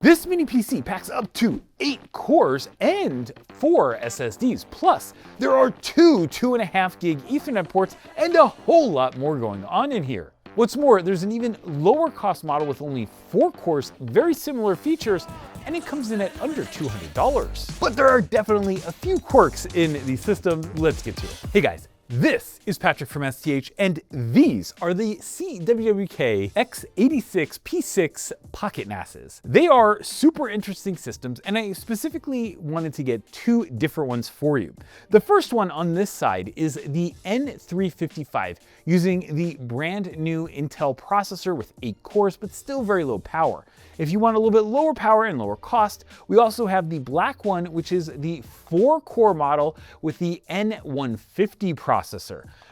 This mini PC packs up to 8 cores and 4 SSDs. Plus, there are two 2.5 gig Ethernet ports and a whole lot more going on in here. What's more, there's an even lower cost model with only 4 cores, very similar features, and it comes in at under $200. But there are definitely a few quirks in the system. Let's get to it. Hey guys. This is Patrick from STH, and these are the CWWK X86 P6 Pocket NASs. They are super interesting systems, and I specifically wanted to get 2 different ones for you. The first one on this side is the N355, using the brand new Intel processor with 8 cores, but still very low power. If you want a little bit lower power and lower cost, we also have the black one, which is the 4-core model with the N150 processor.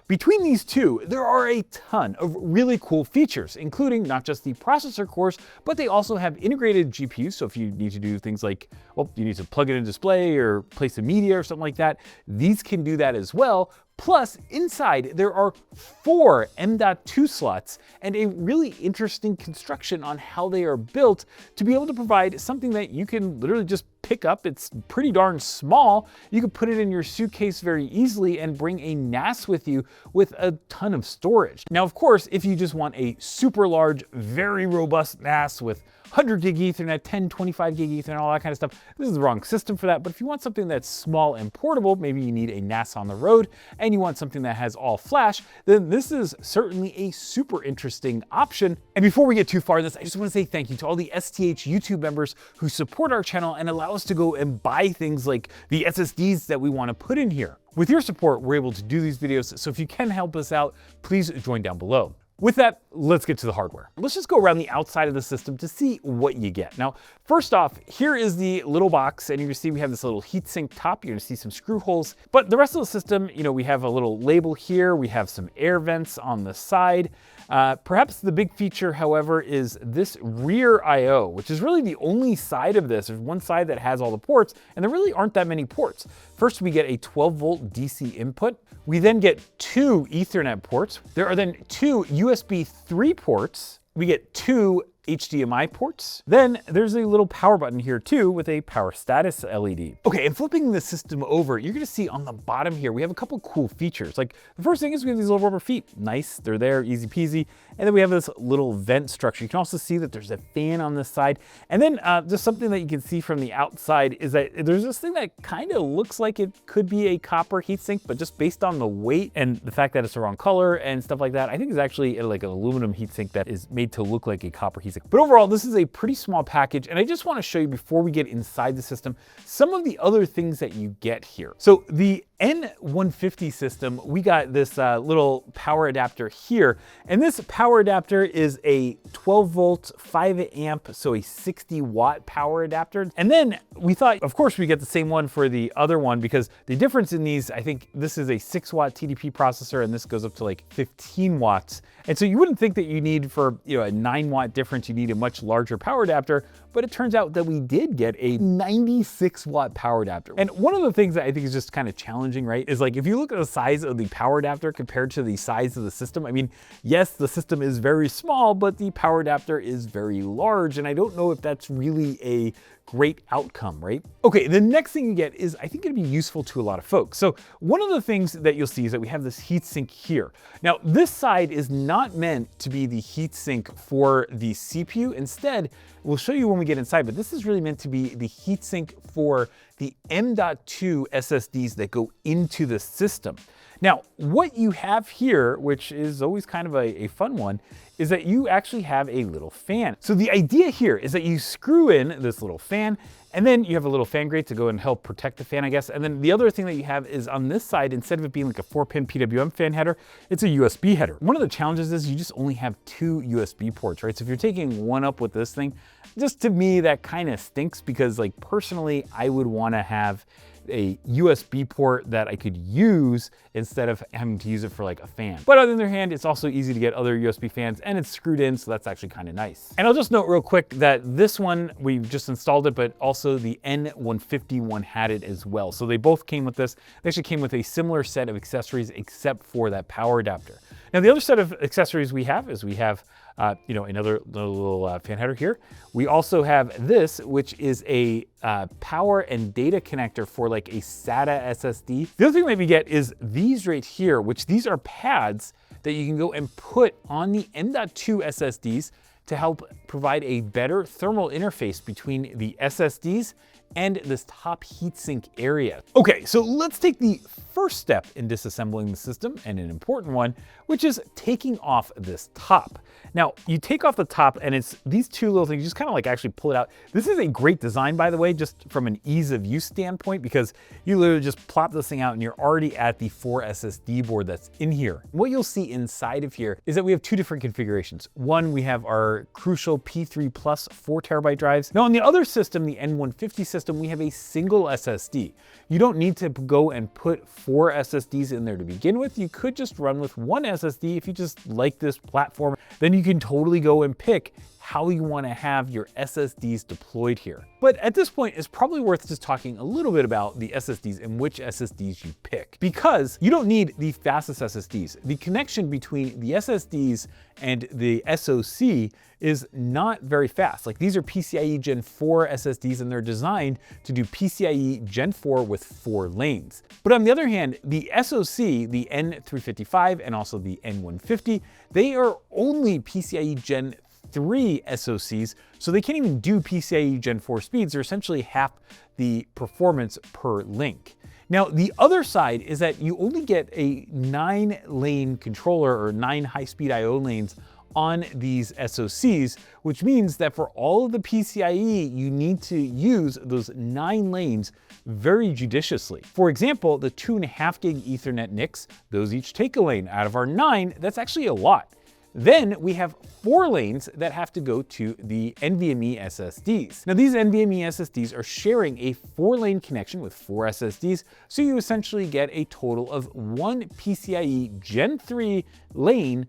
Between these two, there are a ton of really cool features, including not just the processor cores, but they also have integrated GPUs. So if you need to do things like, well, you need to plug in a display or play some media or something like that, these can do that as well. Plus, inside there are 4 M.2 slots and a really interesting construction on how they are built to be able to provide something that you can literally just pick up. It's pretty darn small. You can put it in your suitcase very easily and bring a NAS with you with a ton of storage. Now, of course, if you just want a super large, very robust NAS with 100 gig Ethernet, 10, 25 gig Ethernet, all that kind of stuff, this is the wrong system for that. But if you want something that's small and portable, maybe you need a NAS on the road, and you want something that has all flash, then this is certainly a super interesting option. And before we get too far in this, I just want to say thank you to all the STH YouTube members who support our channel and allow us to go and buy things like the SSDs that we want to put in here. With your support, we're able to do these videos, so if you can help us out, please join down below. With that, let's get to the hardware. Let's just go around the outside of the system to see what you get. Now, first off, here is the little box, and you can see we have this little heatsink top. You're gonna see some screw holes, but the rest of the system, you know, we have a little label here. We have some air vents on the side. Perhaps the big feature, however, is this rear I/O, which is really the only side of this. There's one side that has all the ports, and there really aren't that many ports. First, we get a 12-volt DC input. We then get 2 Ethernet ports. There are then 2 USB 3 ports. We get 2 HDMI ports. Then there's a little power button here too with a power status LED. Okay, and flipping the system over, you're gonna see on the bottom here, we have a couple cool features. Like the first thing is we have these little rubber feet. Nice, they're there, easy peasy. And then we have this little vent structure. You can also see that there's a fan on this side. And then just something that you can see from the outside is that there's this thing that kind of looks like it could be a copper heatsink, but just based on the weight and the fact that it's the wrong color and stuff like that, I think it's actually like an aluminum heatsink that is made to look like a copper heatsink. But overall, this is a pretty small package, and I just want to show you before we get inside the system some of the other things that you get here. So the N150 system, we got this little power adapter here, and this power adapter is a 12 volt, 5 amp, so a 60 watt power adapter. And then we thought, of course, we get the same one for the other one, because the difference in these, I think this is a 6 watt TDP processor, and this goes up to like 15 watts. And so you wouldn't think that you need, for a 9 watt difference, you need a much larger power adapter, but it turns out that we did get a 96 watt power adapter. And one of the things that I think is just kind of challenging, right, is like if you look at the size of the power adapter compared to the size of the system, I mean, yes, the system is very small, but the power adapter is very large, and I don't know if that's really a great outcome, right? Okay, the next thing you get is, I think it'd be useful to a lot of folks. So one of the things that you'll see is that we have this heatsink here. Now, this side is not meant to be the heatsink for the CPU. Instead, we'll show you when we get inside, but this is really meant to be the heatsink for the M.2 SSDs that go into the system. Now, what you have here, which is always kind of a fun one, is that you actually have a little fan. So the idea here is that you screw in this little fan, and then you have a little fan grate to go and help protect the fan, I guess. And then the other thing that you have is on this side, instead of it being like a 4-pin PWM fan header, it's a USB header. One of the challenges is you just only have 2 USB ports, right? So if you're taking one up with this thing, just to me, that kind of stinks, because like personally, I would want to have a USB port that I could use instead of having to use it for like a fan. But on the other hand, it's also easy to get other USB fans, and it's screwed in, so that's actually kind of nice. And I'll just note real quick that this one, we've just installed it, but also the N150 one had it as well. So they both came with this. They actually came with a similar set of accessories except for that power adapter. Now, the other set of accessories we have is we have another little fan header here. We also have this, which is a power and data connector for like a SATA SSD. The other thing that we get is these right here, which these are pads that you can go and put on the M.2 SSDs to help provide a better thermal interface between the SSDs and this top heatsink area. Okay, so let's take the first step in disassembling the system, and an important one, which is taking off this top. Now, you take off the top and it's these two little things, you just kind of like actually pull it out. This is a great design, by the way, just from an ease of use standpoint, because you literally just plop this thing out and you're already at the 4 SSD board that's in here. What you'll see inside of here is that we have two different configurations. One, we have our crucial P3 Plus 4 terabyte drives. Now on the other system, the N150 system, we have a single SSD. You don't need to go and put 4 SSDs in there to begin with. You could just run with one SSD if you just like this platform. Then you can totally go and pick how you want to have your SSDs deployed here. But at this point, it's probably worth just talking a little bit about the SSDs and which SSDs you pick, because you don't need the fastest SSDs. The connection between the SSDs and the SoC is not very fast. Like, these are PCIe Gen 4 SSDs and they're designed to do PCIe Gen 4 with 4 lanes. But on the other hand, the SoC, the N355 and also the N150, they are only PCIe Gen 3 SoCs, so they can't even do PCIe Gen 4 speeds. They're essentially half the performance per link. Now, the other side is that you only get a 9-lane controller or 9 high-speed I/O lanes on these SoCs, which means that for all of the PCIe, you need to use those 9 lanes very judiciously. For example, the 2.5 gig Ethernet NICs, those each take a lane. Out of our 9, that's actually a lot. Then we have 4 lanes that have to go to the NVMe SSDs. Now, these NVMe SSDs are sharing a 4-lane connection with 4 SSDs, so you essentially get a total of 1 PCIe Gen 3 lane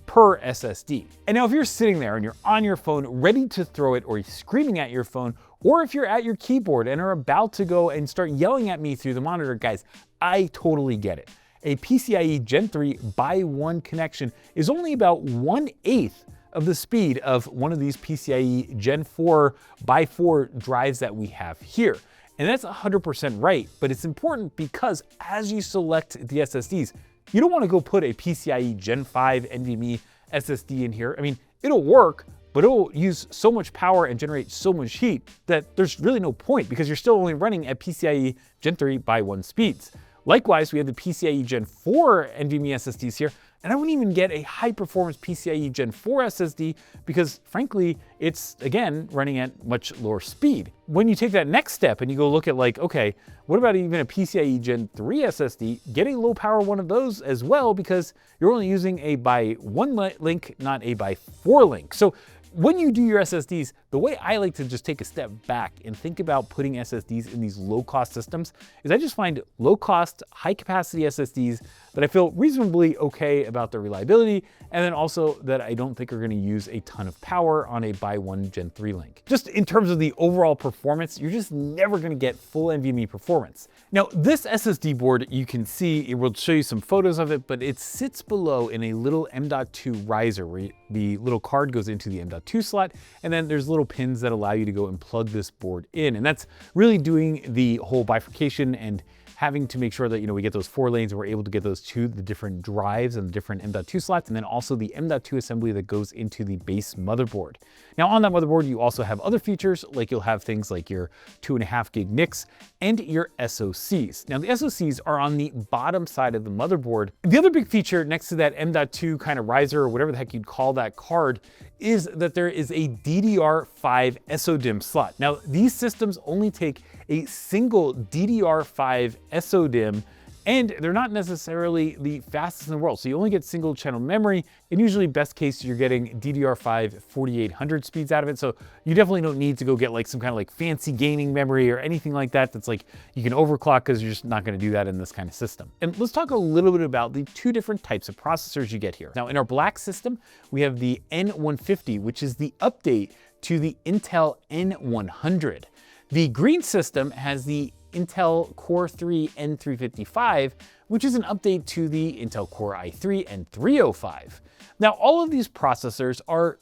per SSD. And now if you're sitting there and you're on your phone ready to throw it, or you're screaming at your phone, or if you're at your keyboard and are about to go and start yelling at me through the monitor, guys, I totally get it. A PCIe Gen 3 by 1 connection is only about 1/8 of the speed of one of these PCIe Gen 4 by 4 drives that we have here. And that's 100% right, but it's important because as you select the SSDs, you don't want to go put a PCIe Gen 5 NVMe SSD in here. I mean, it'll work, but it'll use so much power and generate so much heat that there's really no point, because you're still only running at PCIe Gen 3 by 1 speeds. Likewise, we have the PCIe Gen 4 NVMe SSDs here, and I wouldn't even get a high-performance PCIe Gen 4 SSD because, frankly, it's, again, running at much lower speed. When you take that next step and you go look at, like, okay, what about even a PCIe Gen 3 SSD? Get a low-power one of those as well, because you're only using a by 1 link, not a by 4 link. So when you do your SSDs, the way I like to just take a step back and think about putting SSDs in these low-cost systems is I just find low-cost, high-capacity SSDs that I feel reasonably okay about their reliability, and then also that I don't think are going to use a ton of power on a by 1 Gen 3 link. Just in terms of the overall performance, you're just never going to get full NVMe performance. Now, this SSD board, you can see, it will show you some photos of it, but it sits below in a little M.2 riser where the little card goes into the M.2 slot, and then there's little pins that allow you to go and plug this board in. And that's really doing the whole bifurcation and having to make sure that, we get those 4 lanes and we're able to get those to the different drives and the different M.2 slots, and then also the M.2 assembly that goes into the base motherboard. Now, on that motherboard, you also have other features, like you'll have things like your 2.5 gig NICs and your SoCs. Now, the SoCs are on the bottom side of the motherboard. The other big feature next to that M.2 kind of riser, or whatever the heck you'd call that card, is that there is a DDR5 SODIMM slot. Now, these systems only take a single DDR5 SODIMM, and they're not necessarily the fastest in the world. So you only get single channel memory, and usually best case, you're getting DDR5 4800 speeds out of it. So you definitely don't need to go get like some kind of like fancy gaming memory or anything like that. That's like, you can overclock, because you're just not gonna do that in this kind of system. And let's talk a little bit about the 2 different types of processors you get here. Now, in our black system, we have the N150, which is the update to the Intel N100. The green system has the Intel Core 3 N355, which is an update to the Intel Core i3 N305. Now, all of these processors are,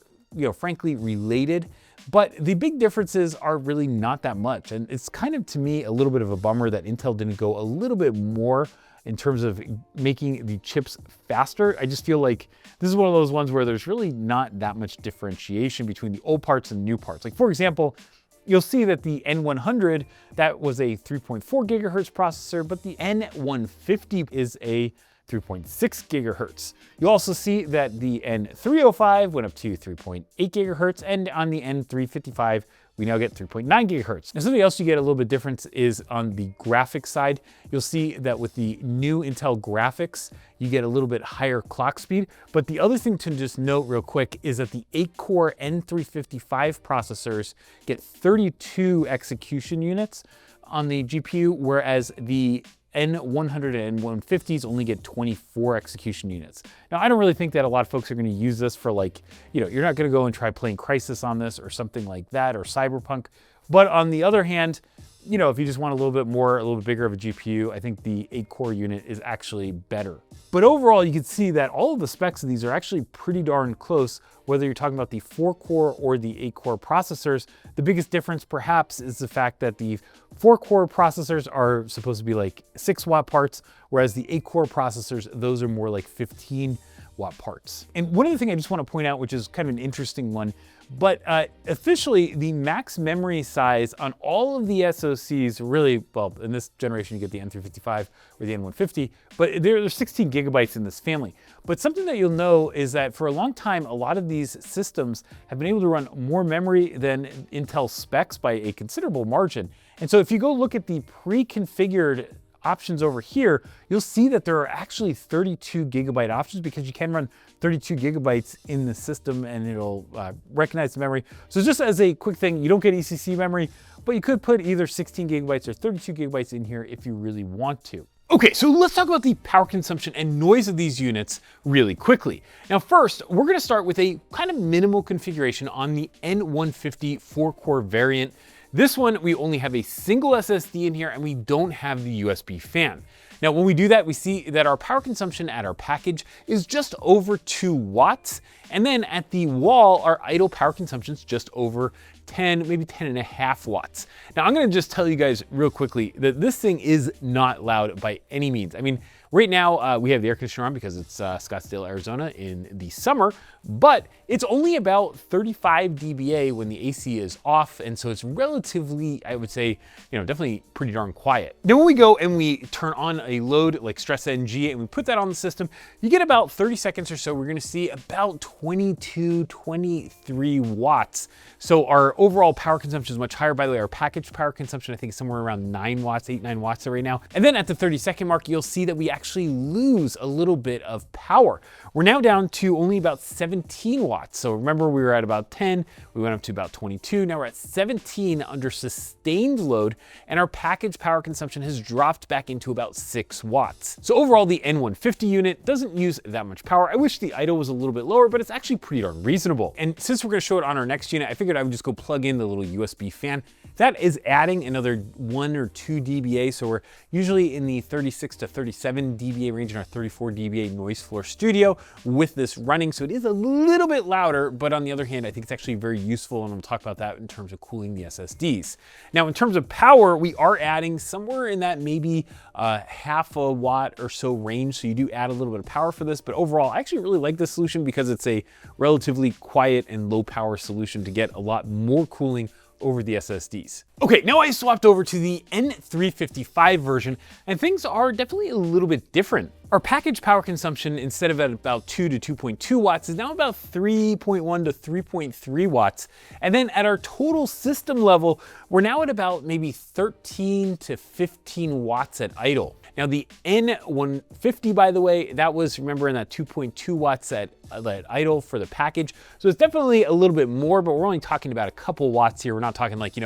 frankly related, but the big differences are really not that much. And it's kind of, to me, a little bit of a bummer that Intel didn't go a little bit more in terms of making the chips faster. I just feel like this is one of those ones where there's really not that much differentiation between the old parts and the new parts. Like, for example, you'll see that the N100, that was a 3.4 gigahertz processor, but the N150 is a 3.6 gigahertz. You'll also see that the N305 went up to 3.8 gigahertz, and on the N355, we now get 3.9 gigahertz. Now, something else you get a little bit different is on the graphics side. You'll see that with the new Intel graphics, you get a little bit higher clock speed. But the other thing to just note real quick is that the 8-core N355 processors get 32 execution units on the GPU, whereas the N100 and N150s only get 24 execution units. Now, I don't really think that a lot of folks are going to use this for, like, you're not going to go and try playing Crysis on this or something like that, or Cyberpunk. But on the other hand, if you just want a little bit bigger of a GPU, I think the 8-core unit is actually better. But overall, you can see that all of the specs of these are actually pretty darn close, whether you're talking about the 4-core or the 8-core processors. The biggest difference perhaps is the fact that the 4-core processors are supposed to be like 6-watt parts, whereas the 8-core processors, those are more like 15-watt parts. And one other thing I just want to point out, which is kind of an interesting one, but officially the max memory size on all of the SoCs, really, well, in this generation you get the N355 or the N150, but there's 16 gigabytes in this family. But something that you'll know is that for a long time, a lot of these systems have been able to run more memory than Intel specs by a considerable margin. And so if you go look at the pre-configured options over here, you'll see that there are actually 32 gigabyte options, because you can run 32 gigabytes in the system and it'll recognize the memory. So just as a quick thing, you don't get ECC memory, but you could put either 16 gigabytes or 32 gigabytes in here if you really want to. Okay, so let's talk about the power consumption and noise of these units really quickly. Now, first, we're gonna start with a kind of minimal configuration on the N150 4-core variant. This one, we only have a single SSD in here and we don't have the USB fan. Now, when we do that, we see that our power consumption at our package is just over 2 watts. And then at the wall, our idle power consumption is just over 10, maybe 10.5 watts. Now, I'm gonna just tell you guys real quickly that this thing is not loud by any means. I mean, right now we have the air conditioner on because it's Scottsdale, Arizona in the summer, but it's only about 35 dBA when the AC is off. And so it's relatively, I would say, definitely pretty darn quiet. Then when we go and we turn on a load like StressNG and we put that on the system, you get about 30 seconds or so, we're gonna see about 22, 23 watts. So our overall power consumption is much higher. By the way, our packaged power consumption, I think, is somewhere around 9 watts, 9 watts right now. And then at the 30-second mark, you'll see that we actually lose a little bit of power. We're now down to only about 17 watts. So remember, we were at about 10, we went up to about 22, now we're at 17 under sustained load, and our packaged power consumption has dropped back into about 6 watts. So overall, the N150 unit doesn't use that much power. I wish the idle was a little bit lower, but it's actually pretty darn reasonable. And since we're gonna show it on our next unit, I figured I would just go plug in the little USB fan. That is adding another 1 or 2 dBA, so we're usually in the 36 to 37 dBA range in our 34 dBA noise floor studio with this running, so it is a little bit louder, but on the other hand, I think it's actually very useful, and we'll talk about that in terms of cooling the SSDs. Now, in terms of power, we are adding somewhere in that maybe half a watt or so range, so you do add a little bit of power for this, but overall, I actually really like this solution because it's a relatively quiet and low power solution to get a lot more cooling over the SSDs. Okay, now I swapped over to the N355 version, and things are definitely a little bit different. Our package power consumption, instead of at about 2 to 2.2 watts, is now about 3.1 to 3.3 watts. And then at our total system level, we're now at about maybe 13 to 15 watts at idle. Now the N150, by the way, that was, remember, in that 2.2 watts at let idle for the package. So it's definitely a little bit more, but we're only talking about a couple watts here. We're not talking like,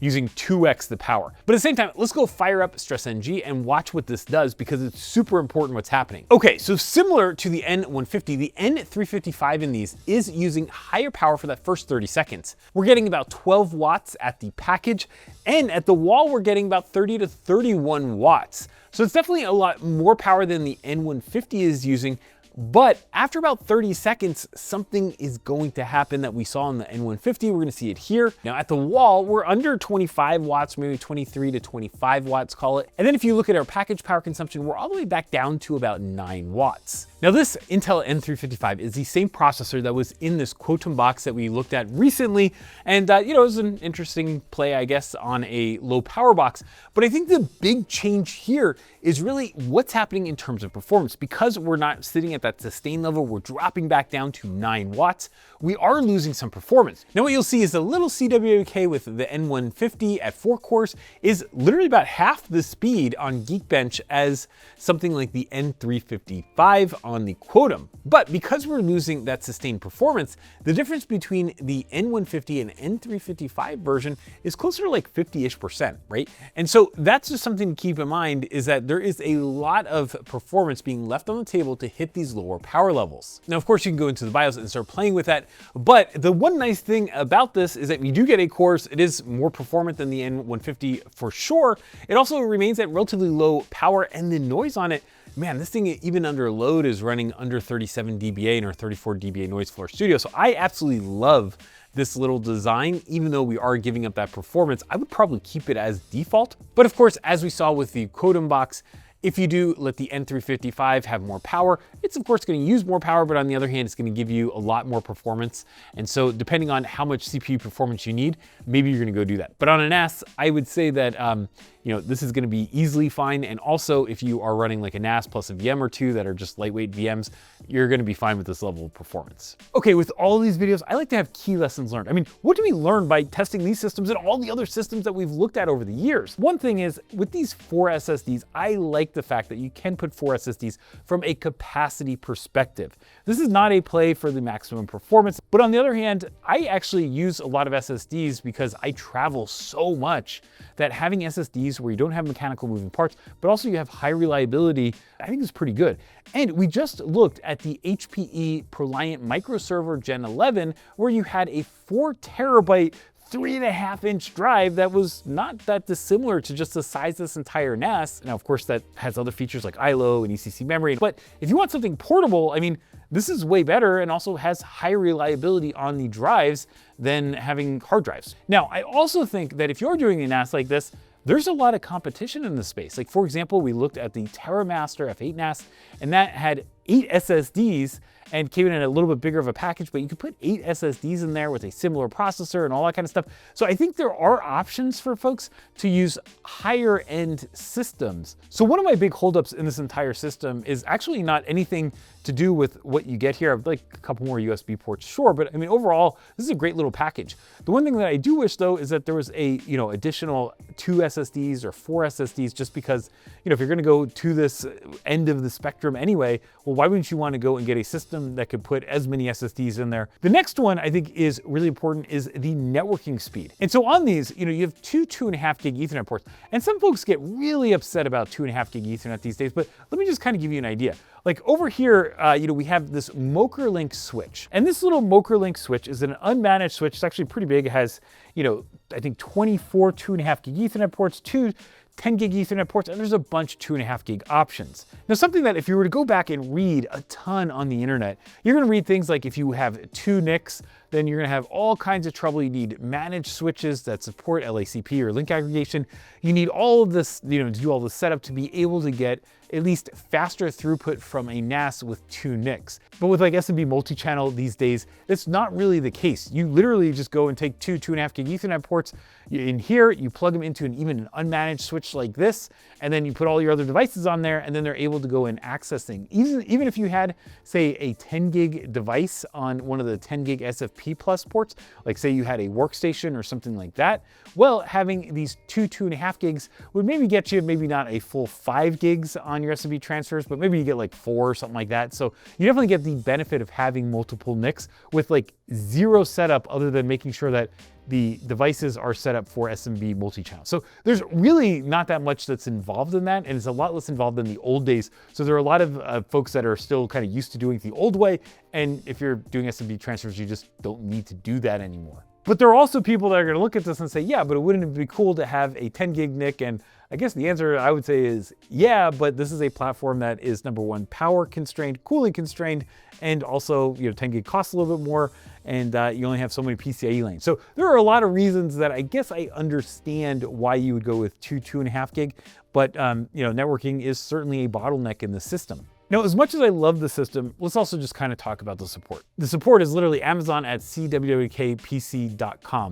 using 2x the power. But at the same time, let's go fire up StressNG and watch what this does, because it's super important what's happening. Okay, so similar to the N150, the N355 in these is using higher power for that first 30 seconds. We're getting about 12 watts at the package, and at the wall, we're getting about 30 to 31 watts. So it's definitely a lot more power than the N150 is using. But after about 30 seconds, something is going to happen that we saw in the N150. We're gonna see it here. Now at the wall, we're under 25 watts, maybe 23 to 25 watts, call it. And then if you look at our package power consumption, we're all the way back down to about 9 watts. Now this Intel N355 is the same processor that was in this Quotum box that we looked at recently. And it was an interesting play, I guess, on a low power box. But I think the big change here is really what's happening in terms of performance. Because we're not sitting at that sustain level, we're dropping back down to 9 watts. We are losing some performance. Now what you'll see is the little CWWK with the N150 at 4 cores is literally about half the speed on Geekbench as something like the N355 on the Quotum. But because we're losing that sustained performance, the difference between the N150 and N355 version is closer to like 50-ish%, right? And so that's just something to keep in mind, is that there is a lot of performance being left on the table to hit these lower power levels. Now, of course, you can go into the BIOS and start playing with that. But the one nice thing about this is that you do get 8 cores. It is more performant than the N150 for sure. It also remains at relatively low power, and the noise on it, man, this thing even under load is running under 37 dBA in our 34 dBA noise floor studio. So I absolutely love this little design. Even though we are giving up that performance, I would probably keep it as default. But of course, as we saw with the Quotum box, if you do let the N355 have more power, it's of course going to use more power, but on the other hand, it's going to give you a lot more performance. And so depending on how much CPU performance you need, maybe you're going to go do that. But on a NAS, I would say that this is going to be easily fine. And also, if you are running like a NAS plus a VM or two that are just lightweight VMs, you're going to be fine with this level of performance. Okay, with all of these videos, I like to have key lessons learned. I mean, what do we learn by testing these systems and all the other systems that we've looked at over the years? One thing is, with these 4 SSDs, I like the fact that you can put 4 SSDs from a capacity perspective. This is not a play for the maximum performance, but on the other hand, I actually use a lot of SSDs because I travel so much that having SSDs where you don't have mechanical moving parts, but also you have high reliability, I think is pretty good. And we just looked at the HPE ProLiant microserver Gen 11, where you had a 4 terabyte 3.5-inch drive that was not that dissimilar to just the size of this entire NAS. Now, of course, that has other features like ILO and ECC memory, but if you want something portable, I mean, this is way better and also has high reliability on the drives than having hard drives. Now, I also think that if you're doing a NAS like this, there's a lot of competition in the space. Like, for example, we looked at the TerraMaster F8 NAS, and that had 8 SSDs and came in a little bit bigger of a package, but you could put 8 SSDs in there with a similar processor and all that kind of stuff. So I think there are options for folks to use higher end systems. So one of my big holdups in this entire system is actually not anything to do with what you get here. I'd like a couple more USB ports, sure, but I mean, overall, this is a great little package. The one thing that I do wish though is that there was a, additional 2 SSDs or 4 SSDs, just because, if you're gonna go to this end of the spectrum anyway, well, why wouldn't you wanna go and get a system that could put as many SSDs in there? The next one I think is really important is the networking speed. And so on these, you have 2.5 gig Ethernet ports, and some folks get really upset about 2.5 gig Ethernet these days, but let me just kind of give you an idea. Like over here, we have this MokerLink switch, and this little MokerLink switch is an unmanaged switch. It's actually pretty big. It has, I think 24 2.5 gig Ethernet ports, 2 10 gig Ethernet ports, and there's a bunch of 2.5 gig options. Now, something that if you were to go back and read a ton on the internet, you're gonna read things like if you have 2 NICs, then you're gonna have all kinds of trouble. You need managed switches that support LACP or link aggregation. You need all of this, to do all the setup to be able to get at least faster throughput from a NAS with 2 NICs. But with like SMB multi-channel these days, it's not really the case. You literally just go and take 2.5 gig Ethernet ports in here, you plug them into even an unmanaged switch like this, and then you put all your other devices on there, and then they're able to go and access things. Even if you had, say, a 10 gig device on one of the 10 gig SFP HP plus ports, like say you had a workstation or something like that, well, having these 2.5 gigs would maybe get you maybe not a full 5 gigs on your SMB transfers, but maybe you get like 4 or something like that. So you definitely get the benefit of having multiple NICs with like zero setup other than making sure that the devices are set up for SMB multi-channel. So there's really not that much that's involved in that, and it's a lot less involved than the old days. So there are a lot of folks that are still kind of used to doing it the old way, and if you're doing SMB transfers, you just don't need to do that anymore. But there are also people that are going to look at this and say, yeah, but wouldn't it be cool to have a 10 gig NIC? And I guess the answer I would say is yeah, but this is a platform that is number one, power constrained, cooling constrained, and also 10 gig costs a little bit more, and you only have so many PCIe lanes. So there are a lot of reasons that I guess I understand why you would go with 2.5 gig, but networking is certainly a bottleneck in the system. Now, as much as I love the system, let's also just kind of talk about the support. The support is literally Amazon at CWWKPC.com.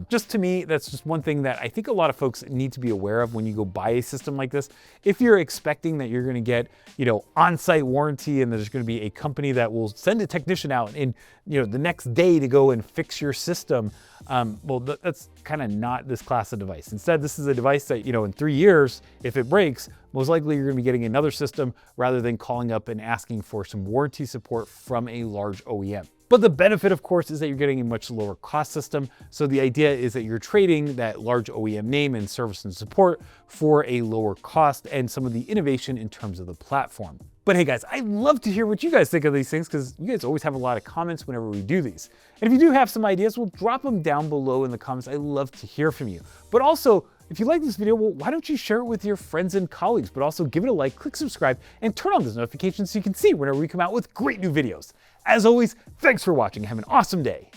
Just to me, that's just one thing that I think a lot of folks need to be aware of when you go buy a system like this. If you're expecting that you're going to get, on-site warranty and there's going to be a company that will send a technician out in, the next day to go and fix your system, well, that's kind of not this class of device. Instead, this is a device that, in 3 years, if it breaks, most likely you're going to be getting another system rather than calling up and asking for some warranty support from a large OEM. But the benefit, of course, is that you're getting a much lower cost system. So the idea is that you're trading that large OEM name and service and support for a lower cost and some of the innovation in terms of the platform. But hey guys, I'd love to hear what you guys think of these things because you guys always have a lot of comments whenever we do these. And if you do have some ideas, well, drop them down below in the comments. I love to hear from you. But also, if you like this video, well, why don't you share it with your friends and colleagues, but also give it a like, click subscribe, and turn on those notifications so you can see whenever we come out with great new videos. As always, thanks for watching. Have an awesome day.